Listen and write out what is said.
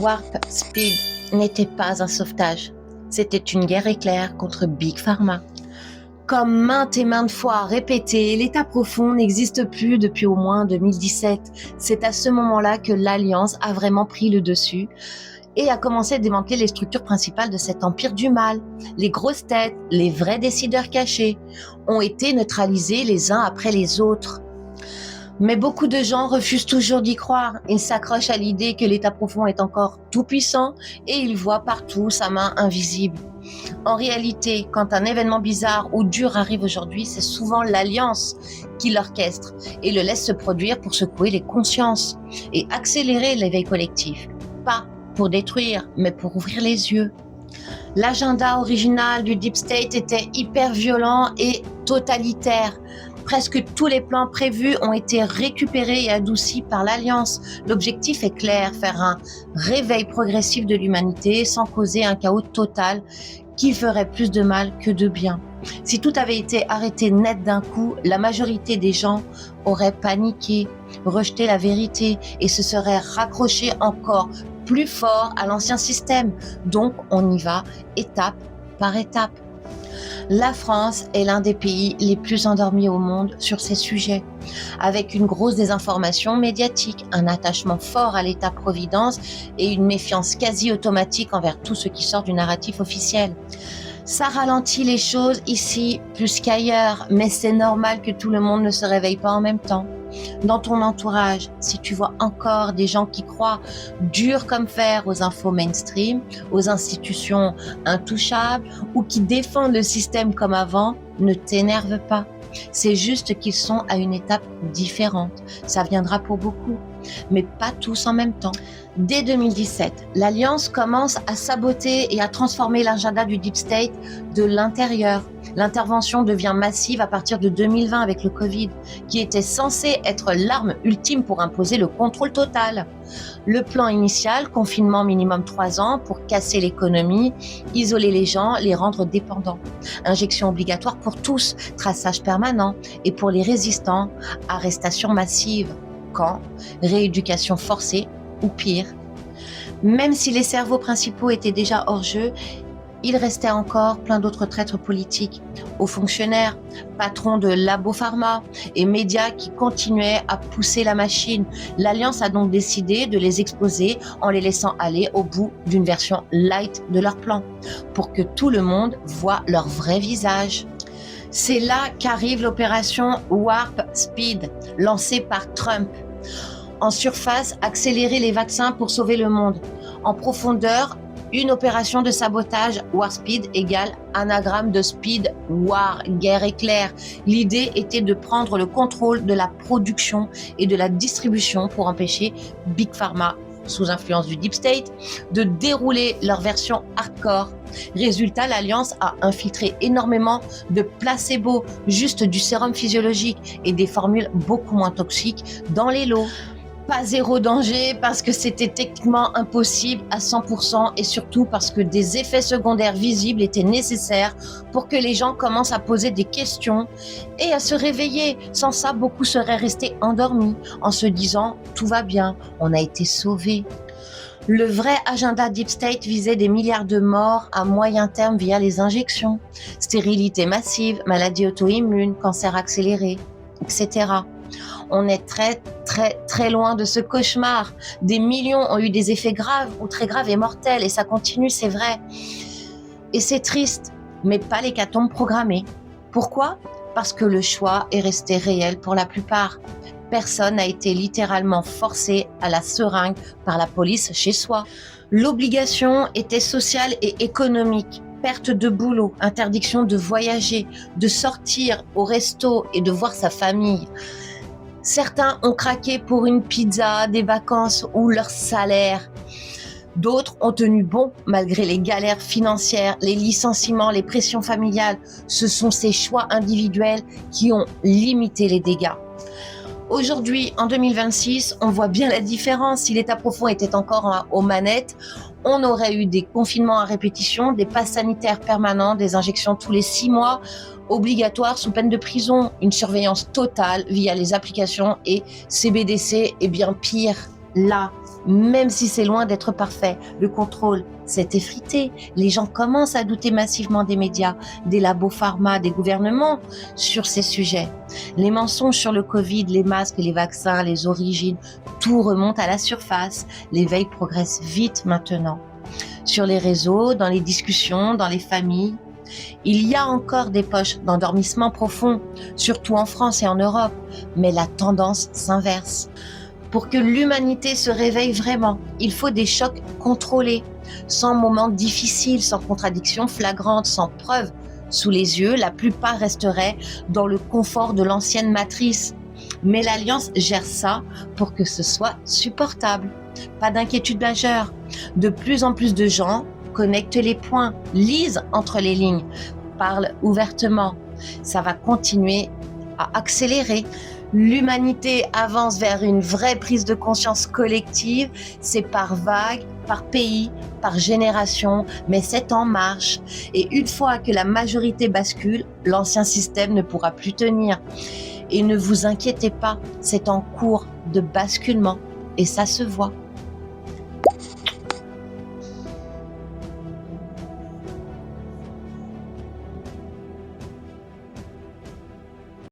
Warp Speed n'était pas un sauvetage, c'était une guerre éclair contre Big Pharma. Comme maintes et maintes fois répété, l'état profond n'existe plus depuis au moins 2017. C'est à ce moment-là que l'Alliance a vraiment pris le dessus et a commencé à démanteler les structures principales de cet empire du mal. Les grosses têtes, les vrais décideurs cachés, ont été neutralisés les uns après les autres. Mais beaucoup de gens refusent toujours d'y croire. Ils s'accrochent à l'idée que l'état profond est encore tout puissant et ils voient partout sa main invisible. En réalité, quand un événement bizarre ou dur arrive aujourd'hui, c'est souvent l'Alliance qui l'orchestre et le laisse se produire pour secouer les consciences et accélérer l'éveil collectif. Pas pour détruire, mais pour ouvrir les yeux. L'agenda original du Deep State était hyper violent et totalitaire. Presque tous les plans prévus ont été récupérés et adoucis par l'Alliance. L'objectif est clair, faire un réveil progressif de l'humanité sans causer un chaos total qui ferait plus de mal que de bien. Si tout avait été arrêté net d'un coup, la majorité des gens auraient paniqué, rejeté la vérité et se seraient raccrochés encore plus fort à l'ancien système. Donc on y va étape par étape. La France est l'un des pays les plus endormis au monde sur ces sujets, avec une grosse désinformation médiatique, un attachement fort à l'État-providence et une méfiance quasi automatique envers tout ce qui sort du narratif officiel. Ça ralentit les choses ici plus qu'ailleurs, mais c'est normal que tout le monde ne se réveille pas en même temps. Dans ton entourage, si tu vois encore des gens qui croient dur comme fer aux infos mainstream, aux institutions intouchables ou qui défendent le système comme avant, ne t'énerve pas. C'est juste qu'ils sont à une étape différente. Ça viendra pour beaucoup, mais pas tous en même temps. Dès 2017, l'Alliance commence à saboter et à transformer l'agenda du Deep State de l'intérieur. L'intervention devient massive à partir de 2020 avec le Covid, qui était censé être l'arme ultime pour imposer le contrôle total. Le plan initial, confinement minimum 3 ans pour casser l'économie, isoler les gens, les rendre dépendants. Injection obligatoire pour tous, traçage permanent et pour les résistants, arrestation massive. Camp, rééducation forcée ou pire. Même si les cerveaux principaux étaient déjà hors jeu, il restait encore plein d'autres traîtres politiques, hauts fonctionnaires, patrons de labo pharma et médias qui continuaient à pousser la machine. L'Alliance a donc décidé de les exposer en les laissant aller au bout d'une version light de leur plan, pour que tout le monde voit leur vrai visage. C'est là qu'arrive l'opération Warp Speed, lancée par Trump. En surface, accélérer les vaccins pour sauver le monde. En profondeur, une opération de sabotage Warp Speed égale anagramme de Speed War, guerre éclair. L'idée était de prendre le contrôle de la production et de la distribution pour empêcher Big Pharma, sous influence du Deep State, de dérouler leur version hardcore. Résultat, l'Alliance a infiltré énormément de placebos, juste du sérum physiologique et des formules beaucoup moins toxiques dans les lots. Pas zéro danger parce que c'était techniquement impossible à 100% et surtout parce que des effets secondaires visibles étaient nécessaires pour que les gens commencent à poser des questions et à se réveiller. Sans ça, beaucoup seraient restés endormis en se disant « tout va bien, on a été sauvés ». Le vrai agenda Deep State visait des milliards de morts à moyen terme via les injections, stérilité massive, maladies auto-immunes, cancer accéléré, etc. On est très loin de ce cauchemar. Des millions ont eu des effets graves ou très graves et mortels et ça continue, c'est vrai. Et c'est triste, mais pas l'hécatombe programmée. Pourquoi ? Parce que le choix est resté réel pour la plupart. Personne n'a été littéralement forcé à la seringue par la police chez soi. L'obligation était sociale et économique. Perte de boulot, interdiction de voyager, de sortir au resto et de voir sa famille. Certains ont craqué pour une pizza, des vacances ou leur salaire. D'autres ont tenu bon malgré les galères financières, les licenciements, les pressions familiales. Ce sont ces choix individuels qui ont limité les dégâts. Aujourd'hui, en 2026, on voit bien la différence. Si l'état profond était encore aux manettes, on aurait eu des confinements à répétition, des passes sanitaires permanents, des injections tous les 6 mois, obligatoires sous peine de prison, une surveillance totale via les applications et CBDC et bien pire. Là, Même si c'est loin d'être parfait, le contrôle s'est effrité. Les gens commencent à douter massivement des médias, des labos pharma, des gouvernements sur ces sujets. Les mensonges sur le Covid, les masques, les vaccins, les origines, tout remonte à la surface. L'éveil progresse vite maintenant. Sur les réseaux, dans les discussions, dans les familles, il y a encore des poches d'endormissement profond, surtout en France et en Europe, mais la tendance s'inverse. Pour que l'humanité se réveille vraiment, il faut des chocs contrôlés, sans moments difficiles, sans contradictions flagrantes, sans preuves sous les yeux. La plupart resteraient dans le confort de l'ancienne matrice. Mais l'Alliance gère ça pour que ce soit supportable. Pas d'inquiétude majeure. De plus en plus de gens connectent les points, lisent entre les lignes, parlent ouvertement. Ça va continuer à accélérer. L'humanité avance vers une vraie prise de conscience collective. C'est par vagues, par pays, par génération, mais c'est en marche. Et une fois que la majorité bascule, l'ancien système ne pourra plus tenir. Et ne vous inquiétez pas, c'est en cours de basculement et ça se voit.